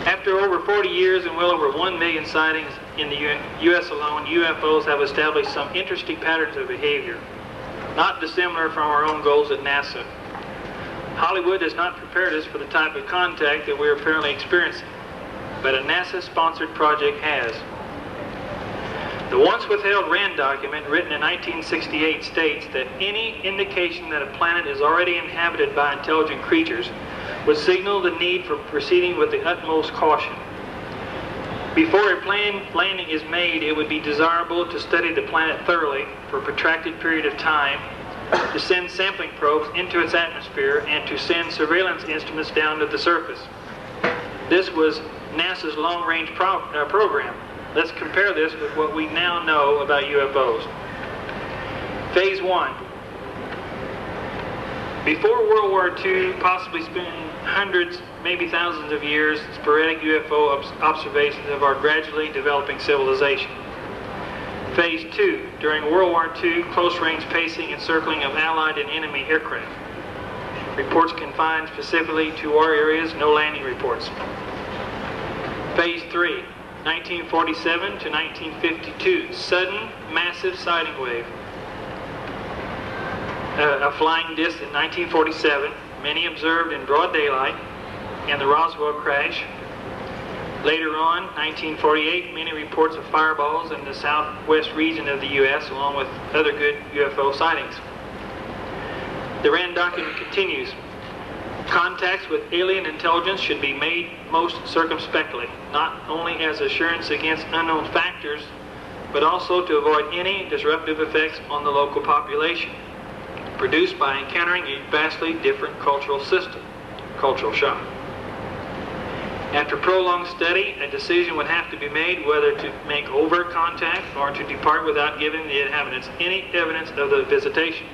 After over 40 years and well over 1 million sightings in the U.S. alone, UFOs have established some interesting patterns of behavior, not dissimilar from our own goals at NASA. Hollywood has not prepared us for the type of contact that we are apparently experiencing, but a NASA-sponsored project has. The once withheld Rand document, written in 1968, states that any indication that a planet is already inhabited by intelligent creatures would signal the need for proceeding with the utmost caution. Before a planned landing is made, it would be desirable to study the planet thoroughly for a protracted period of time, to send sampling probes into its atmosphere, and to send surveillance instruments down to the surface. This was NASA's long-range program. Let's compare this with what we now know about UFOs. Phase 1. Before World War II, possibly spending hundreds, maybe thousands of years, sporadic UFO observations of our gradually developing civilization. Phase 2. During World War II, close-range pacing and circling of Allied and enemy aircraft. Reports confined specifically to our areas, no landing reports. Phase 3. 1947 to 1952, sudden, massive sighting wave. A flying disc in 1947, many observed in broad daylight, and the Roswell crash. Later on, 1948, many reports of fireballs in the southwest region of the U.S., along with other good UFO sightings. The Rand document continues. Contacts with alien intelligence should be made most circumspectly, not only as assurance against unknown factors, but also to avoid any disruptive effects on the local population, produced by encountering a vastly different cultural system, cultural shock. After prolonged study, a decision would have to be made whether to make overt contact or to depart without giving the inhabitants any evidence of the visitation.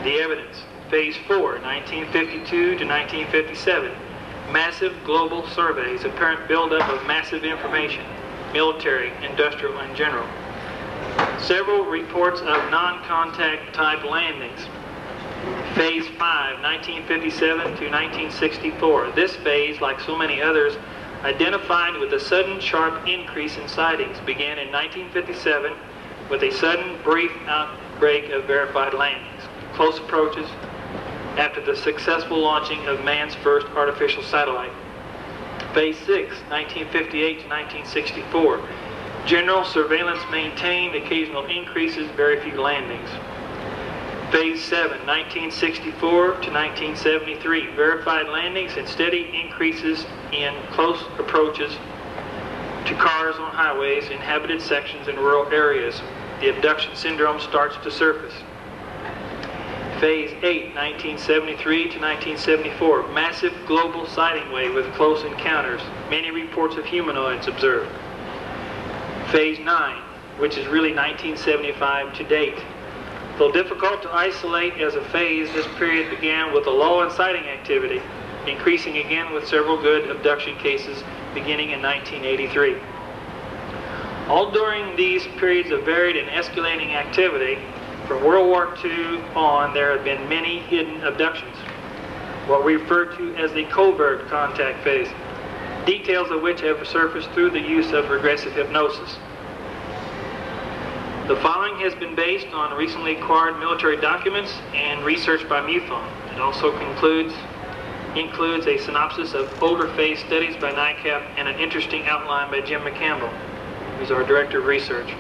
The evidence. Phase 4, 1952 to 1957. Massive global surveys, apparent buildup of massive information, military, industrial, and general. Several reports of non-contact type landings. Phase 5, 1957 to 1964. This phase, like so many others, identified with a sudden sharp increase in sightings, began in 1957 with a sudden brief outbreak of verified landings, close approaches, after the successful launching of man's first artificial satellite. Phase 6, 1958 to 1964. General surveillance maintained, occasional increases, very few landings. Phase 7, 1964 to 1973. Verified landings and steady increases in close approaches to cars on highways, inhabited sections, and rural areas. The abduction syndrome starts to surface. Phase 8, 1973 to 1974. Massive global sighting wave with close encounters. Many reports of humanoids observed. Phase 9, which is really 1975 to date. Though difficult to isolate as a phase, this period began with a lull in sighting activity, increasing again with several good abduction cases beginning in 1983. All during these periods of varied and escalating activity, from World War II on, there have been many hidden abductions, what we refer to as the covert contact phase, details of which have surfaced through the use of regressive hypnosis. The following has been based on recently acquired military documents and research by MUFON. It also includes a synopsis of older phase studies by NICAP and an interesting outline by Jim McCampbell, who's our Director of Research.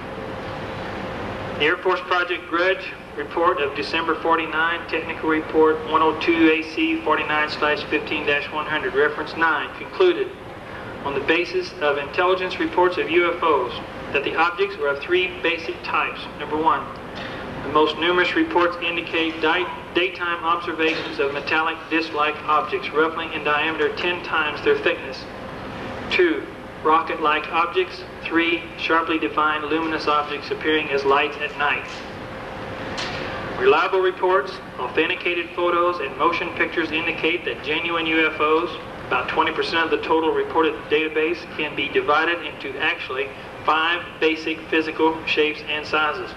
The Air Force Project Grudge report of December 49, Technical Report 102 AC 49/15-100, reference 9, concluded on the basis of intelligence reports of UFOs that the objects were of three basic types. Number 1, the most numerous reports indicate daytime observations of metallic disc-like objects, roughly in diameter 10 times their thickness. 2, rocket-like objects. 3, sharply defined luminous objects appearing as lights at night. Reliable reports, authenticated photos, and motion pictures indicate that genuine UFOs, about 20% of the total reported database, can be divided into actually 5 basic physical shapes and sizes.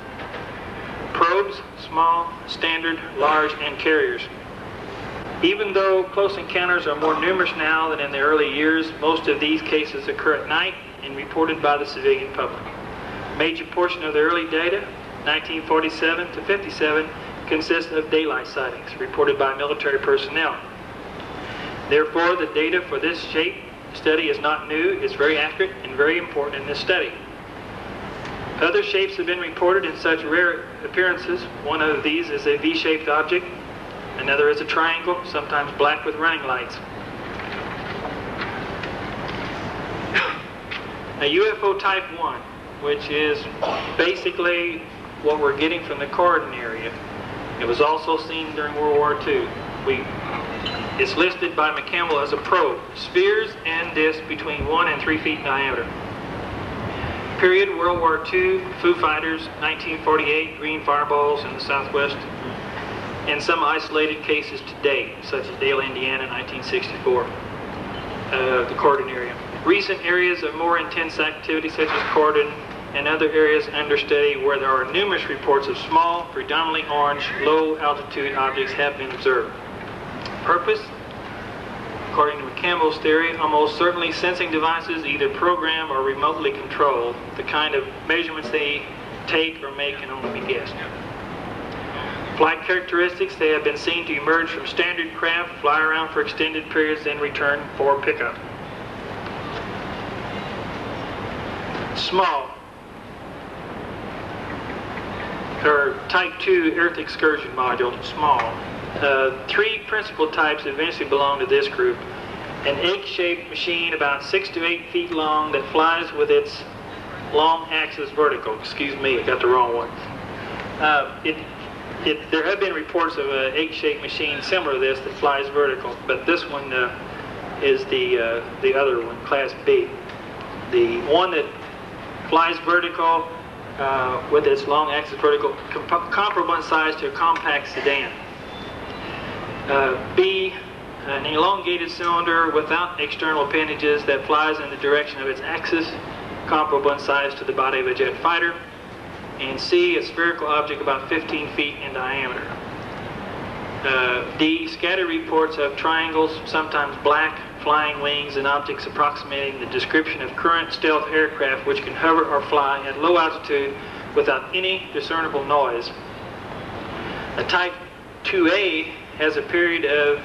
Probes, small, standard, large, and carriers. Even though close encounters are more numerous now than in the early years, most of these cases occur at night and reported by the civilian public. A major portion of the early data, 1947 to 57, consists of daylight sightings reported by military personnel. Therefore, the data for this shape study is not new, it's very accurate and very important in this study. Other shapes have been reported in such rare appearances. One of these is a V-shaped object. Another is a triangle, sometimes black with running lights. A UFO Type 1, which is basically what we're getting from the Corden area. It was also seen during World War II. It's listed by McCampbell as a probe. Spheres and discs between 1 and 3 feet in diameter. Period, World War II, Foo Fighters, 1948, green fireballs in the southwest, and some isolated cases to date, such as Dale, Indiana, 1964, the Corden area. Recent areas of more intense activity, such as Corden and other areas under study where there are numerous reports of small, predominantly orange, low-altitude objects have been observed. Purpose? According to McCampbell's theory, almost certainly sensing devices either program or remotely controlled. The kind of measurements they take or make can only be guessed. Flight characteristics: they have been seen to emerge from standard craft, fly around for extended periods, then return for pickup. Small, or Type 2 Earth Excursion Module, small. Three principal types eventually belong to this group. An egg-shaped machine about 6 to 8 feet long that flies with its long axis vertical. Excuse me, I got the wrong one. There have been reports of an egg-shaped machine similar to this that flies vertical, but this one is the other one, Class B. The one that flies vertical with its long axis vertical, comparable in size to a compact sedan. B, an elongated cylinder without external appendages that flies in the direction of its axis, comparable in size to the body of a jet fighter. And C, a spherical object about 15 feet in diameter. D, scattered reports of triangles, sometimes black, flying wings, and objects approximating the description of current stealth aircraft which can hover or fly at low altitude without any discernible noise. A Type 2A has a period of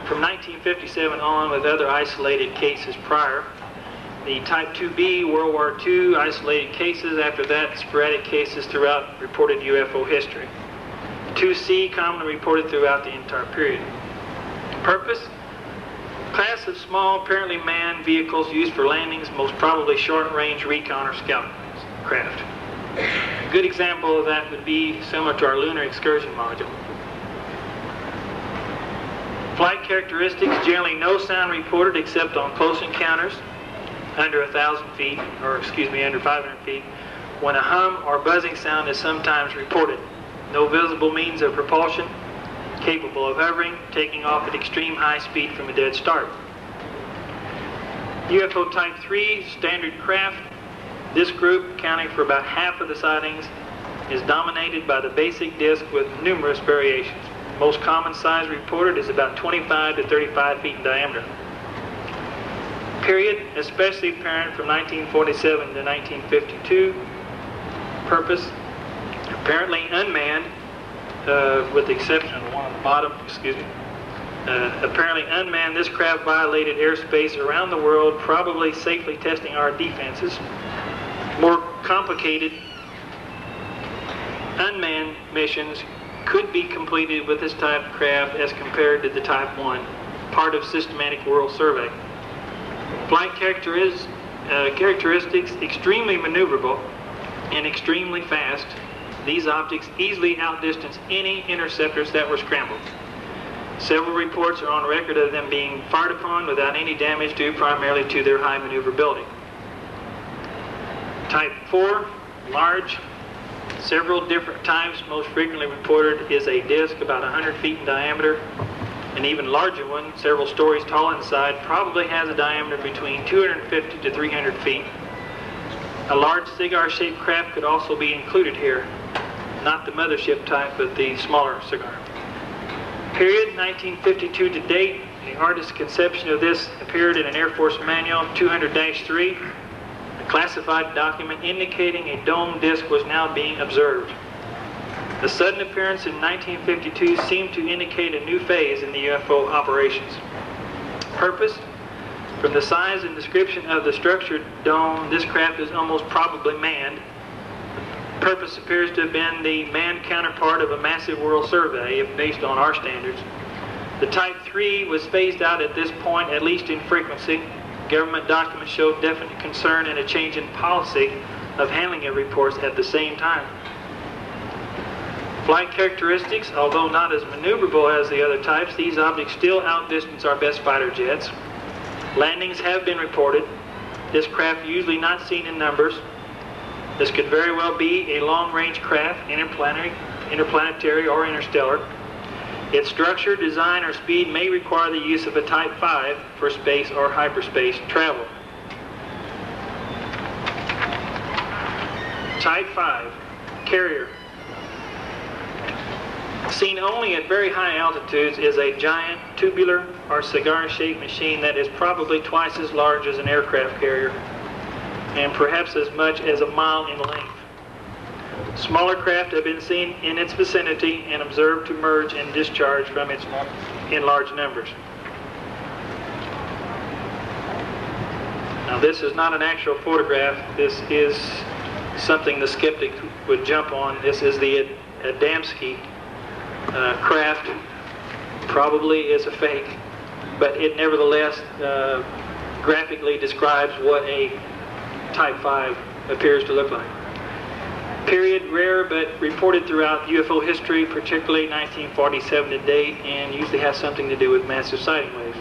from 1957 on with other isolated cases prior. The Type 2B, World War II, isolated cases. After that, sporadic cases throughout reported UFO history. 2C, commonly reported throughout the entire period. Purpose? Class of small, apparently manned vehicles used for landings, most probably short-range recon or scout craft. A good example of that would be similar to our lunar excursion module. Flight characteristics: generally no sound reported except on close encounters under 1,000 feet, or under 500 feet, when a hum or buzzing sound is sometimes reported. No visible means of propulsion, capable of hovering, taking off at extreme high speed from a dead start. UFO Type 3, standard craft. This group, accounting for about half of the sightings, is dominated by the basic disc with numerous variations. Most common size reported is about 25 to 35 feet in diameter. Period, especially apparent from 1947 to 1952. Purpose, apparently unmanned, with the exception of the one on the bottom, apparently unmanned. This craft violated airspace around the world, probably safely testing our defenses. More complicated unmanned missions could be completed with this type of craft as compared to the Type 1, part of systematic world survey. Flight characteristics: extremely maneuverable and extremely fast. These objects easily outdistance any interceptors that were scrambled. Several reports are on record of them being fired upon without any damage due primarily to their high maneuverability. Type 4, large. Several different types. Most frequently reported is a disc about 100 feet in diameter. An even larger one, several stories tall inside, probably has a diameter between 250 to 300 feet. A large cigar-shaped craft could also be included here. Not the mothership type, but the smaller cigar. Period 1952 to date. The artist's conception of this appeared in an Air Force Manual 200-3, a classified document indicating a dome disk was now being observed. The sudden appearance in 1952 seemed to indicate a new phase in the UFO operations. Purpose? From the size and description of the structured dome, this craft is almost probably manned. Purpose appears to have been the manned counterpart of a massive world survey, if based on our standards. The Type 3 was phased out at this point, at least in frequency. Government documents showed definite concern and a change in policy of handling of reports at the same time. Flight characteristics, although not as maneuverable as the other types, these objects still outdistance our best fighter jets. Landings have been reported. This craft usually not seen in numbers. This could very well be a long-range craft, interplanetary or interstellar. Its structure, design, or speed may require the use of a Type 5 for space or hyperspace travel. Type 5, carrier. Seen only at very high altitudes, is a giant tubular or cigar-shaped machine that is probably twice as large as an aircraft carrier and perhaps as much as a mile in length. Smaller craft have been seen in its vicinity and observed to merge and discharge from it in large numbers. Now this is not an actual photograph. This is something the skeptic would jump on. This is the Adamski craft. Probably is a fake, but it nevertheless graphically describes what a Type 5 appears to look like. Period, rare but reported throughout UFO history, particularly 1947 to date, and usually has something to do with massive sighting waves.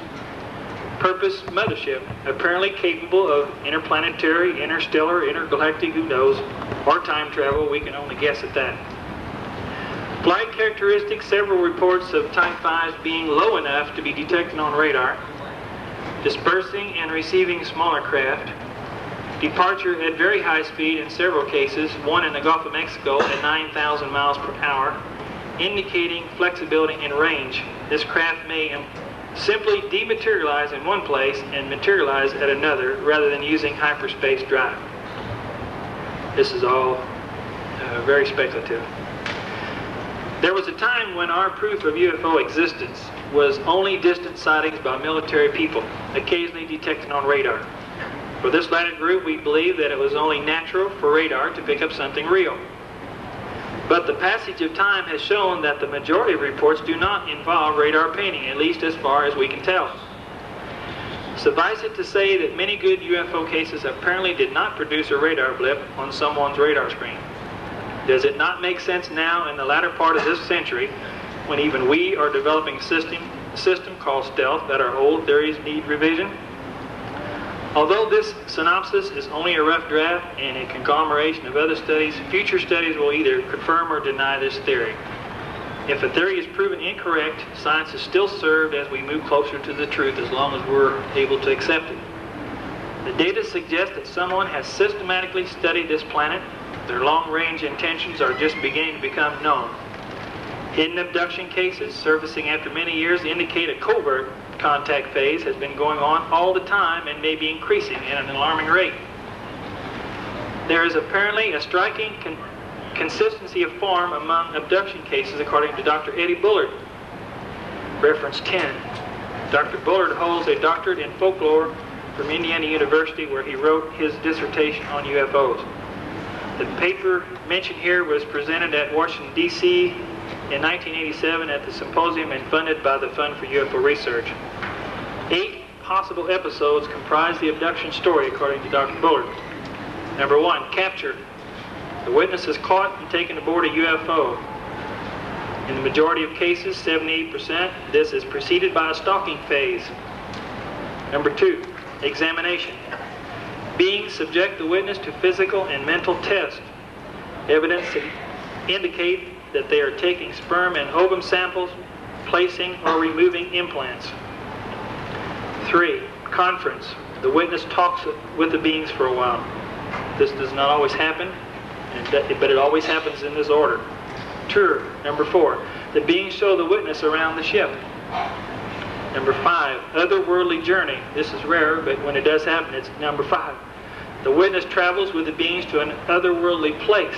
Purpose, mothership, apparently capable of interplanetary, interstellar, intergalactic, who knows, or time travel, we can only guess at that. Flight characteristics, several reports of Type 5s being low enough to be detected on radar, dispersing and receiving smaller craft, departure at very high speed in several cases, one in the Gulf of Mexico at 9,000 miles per hour, indicating flexibility in range. This craft may simply dematerialize in one place and materialize at another rather than using hyperspace drive. This is all very speculative. There was a time when our proof of UFO existence was only distant sightings by military people, occasionally detected on radar. For this latter group, we believe that it was only natural for radar to pick up something real. But the passage of time has shown that the majority of reports do not involve radar painting, at least as far as we can tell. Suffice it to say that many good UFO cases apparently did not produce a radar blip on someone's radar screen. Does it not make sense now in the latter part of this century, when even we are developing a system called stealth, that our old theories need revision? Although this synopsis is only a rough draft and a conglomeration of other studies, future studies will either confirm or deny this theory. If a theory is proven incorrect, science is still served as we move closer to the truth, as long as we're able to accept it. The data suggests that someone has systematically studied this planet. Their long-range intentions are just beginning to become known. Hidden abduction cases surfacing after many years indicate a covert contact phase has been going on all the time and may be increasing at an alarming rate. There is apparently a striking consistency of form among abduction cases, according to Dr. Eddie Bullard. Reference 10. Dr. Bullard holds a doctorate in folklore from Indiana University, where he wrote his dissertation on UFOs. The paper mentioned here was presented at Washington, D.C. in 1987 at the symposium and funded by the Fund for UFO Research. 8 possible episodes comprise the abduction story, according to Dr. Bullard. Number 1, capture. The witness is caught and taken aboard a UFO. In the majority of cases, 78%, this is preceded by a stalking phase. Number 2, examination. Beings subject the witness to physical and mental tests. Evidence indicate that they are taking sperm and ovum samples, placing or removing implants. 3, conference. The witness talks with the beings for a while. This does not always happen, but it always happens in this order. Tour. Number 4. The beings show the witness around the ship. Number 5, otherworldly journey. This is rare, but when it does happen, it's number 5. The witness travels with the beings to an otherworldly place.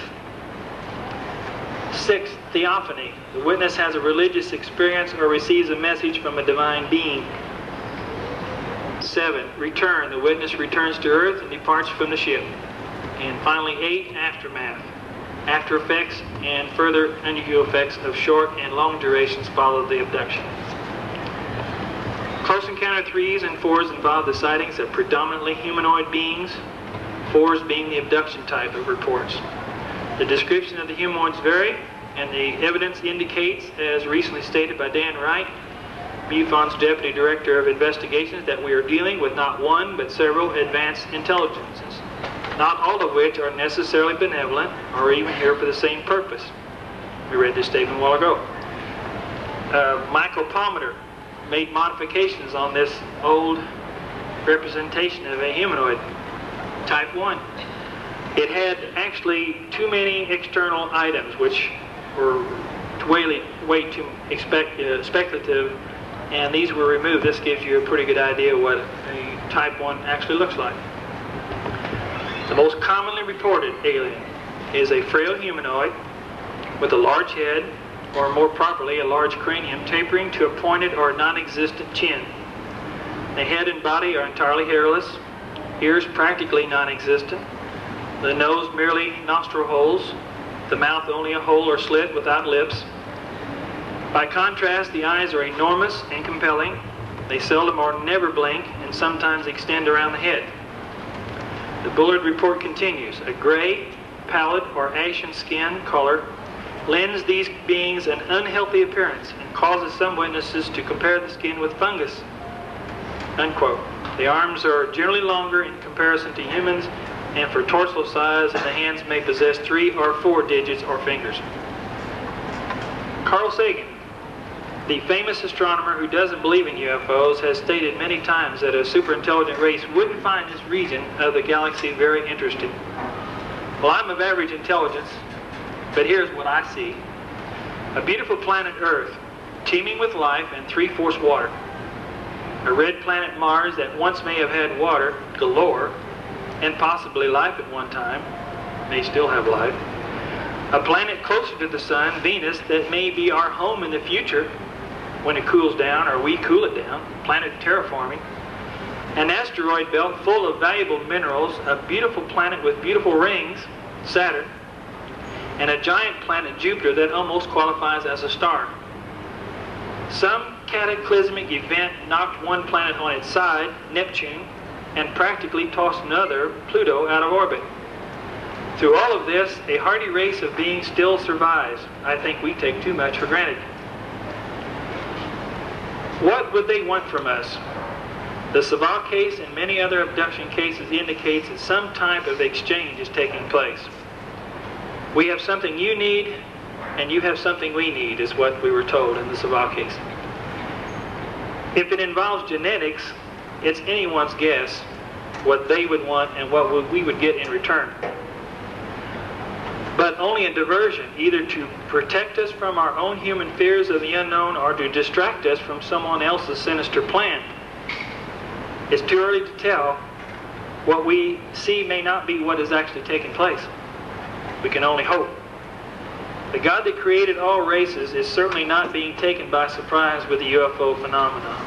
6, theophany. The witness has a religious experience or receives a message from a divine being. 7, return. The witness returns to Earth and departs from the ship. And finally, 8, aftermath. After effects and further unusual effects of short and long durations follow the abduction. Close encounter 3s and 4s involve the sightings of predominantly humanoid beings, 4s being the abduction type of reports. The description of the humanoids vary, and the evidence indicates, as recently stated by Dan Wright, MUFON's Deputy Director of Investigations, that we are dealing with not one but several advanced intelligences, not all of which are necessarily benevolent or even here for the same purpose. We read this statement a while ago. Micropometer made modifications on this old representation of a humanoid, type 1. It had actually too many external items, which were way too speculative, and these were removed. This gives you a pretty good idea what a type 1 actually looks like. The most commonly reported alien is a frail humanoid with a large head, or more properly, a large cranium tapering to a pointed or non-existent chin. The head and body are entirely hairless, ears practically non-existent, the nose merely nostril holes, the mouth only a hole or slit without lips. By contrast, the eyes are enormous and compelling. They seldom or never blink and sometimes extend around the head. The Bullard report continues. A gray, pallid, or ashen skin color lends these beings an unhealthy appearance and causes some witnesses to compare the skin with fungus. Unquote. The arms are generally longer in comparison to humans, and for torso size, and the hands may possess 3 or 4 digits or fingers. Carl Sagan, the famous astronomer who doesn't believe in UFOs, has stated many times that a superintelligent race wouldn't find this region of the galaxy very interesting. Well, I'm of average intelligence, but here's what I see. A beautiful planet Earth, teeming with life and 3/4 water. A red planet Mars that once may have had water galore, and possibly life at one time, may still have life. A planet closer to the sun, Venus, that may be our home in the future when it cools down, or we cool it down, planet terraforming. An asteroid belt full of valuable minerals, a beautiful planet with beautiful rings, Saturn, and a giant planet, Jupiter, that almost qualifies as a star. Some cataclysmic event knocked one planet on its side, Neptune, and practically tossed another, Pluto, out of orbit. Through all of this, a hardy race of beings still survives. I think we take too much for granted. What would they want from us? The Savant case and many other abduction cases indicates that some type of exchange is taking place. We have something you need, and you have something we need, is what we were told in the Savant case. If it involves genetics, it's anyone's guess what they would want and what we would get in return. But only a diversion, either to protect us from our own human fears of the unknown or to distract us from someone else's sinister plan. It's too early to tell. What we see may not be what is actually taking place. We can only hope. The God that created all races is certainly not being taken by surprise with the UFO phenomenon.